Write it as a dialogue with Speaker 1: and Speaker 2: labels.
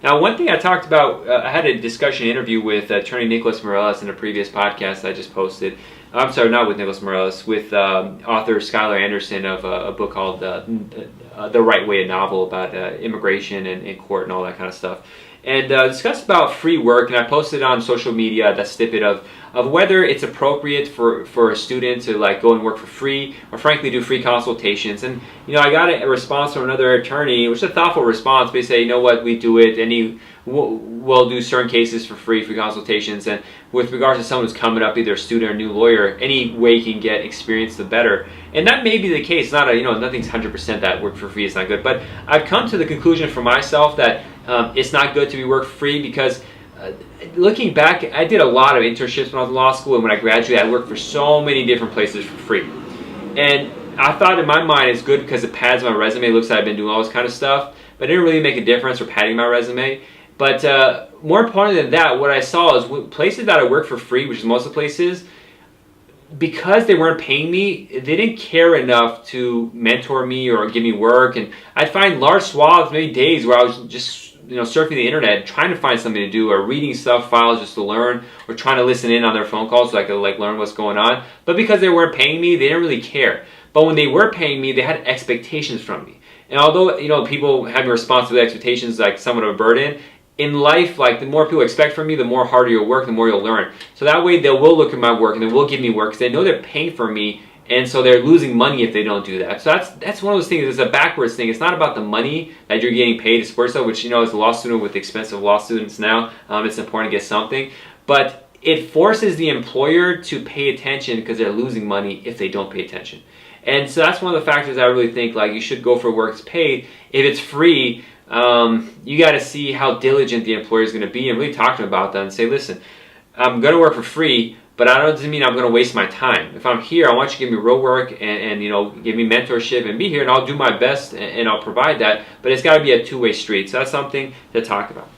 Speaker 1: Now, one thing I talked about, I had a discussion interview with attorney Nicholas Morales in a previous podcast I just posted. I'm sorry, not with Nicholas Morales, with author Skylar Anderson of a book called The Right Way, a novel about immigration and court and all that kind of stuff. And discussed about free work, and I posted on social media that snippet of whether it's appropriate for a student to like go and work for free or frankly do free consultations. And I got a response from another attorney, which is a thoughtful response. They say, you know what, we do it, and we'll do certain cases for free consultations. And with regards to someone who's coming up, either a student or a new lawyer, any way you can get experience, the better. And that may be the case. Not nothing's 100% that work for free is not good. But I've come to the conclusion for myself that it's not good to be work free because looking back, I did a lot of internships when I was in law school, and when I graduated, I worked for so many different places for free. And I thought in my mind it's good because it pads my resume, it looks like I've been doing all this kind of stuff, but it didn't really make a difference for padding my resume. But more important than that, what I saw is places that I worked for free, which is most of the places, because they weren't paying me, they didn't care enough to mentor me or give me work. And I'd find large swaths, maybe days, where I was just surfing the internet, trying to find something to do, or reading stuff, files just to learn, or trying to listen in on their phone calls so I could learn what's going on. But because they weren't paying me, they didn't really care. But when they were paying me, they had expectations from me. And although people having responsible expectations like somewhat of a burden, in life, like the more people expect from you, the more harder you'll work, the more you'll learn. So that way they will look at my work and they will give me work because they know they're paying for me, and so they're losing money if they don't do that. So that's one of those things. It's a backwards thing. It's not about the money that you're getting paid to support yourself, which as a law student with expensive law students now, it's important to get something. But it forces the employer to pay attention because they're losing money if they don't pay attention. And so that's one of the factors I really think you should go for work that's paid. If it's free, you got to see how diligent the employer is going to be and really talk to them about that and say, listen, I'm going to work for free, but that doesn't mean I'm going to waste my time. If I'm here, I want you to give me real work and give me mentorship and be here, and I'll do my best and I'll provide that. But it's got to be a two-way street. So that's something to talk about.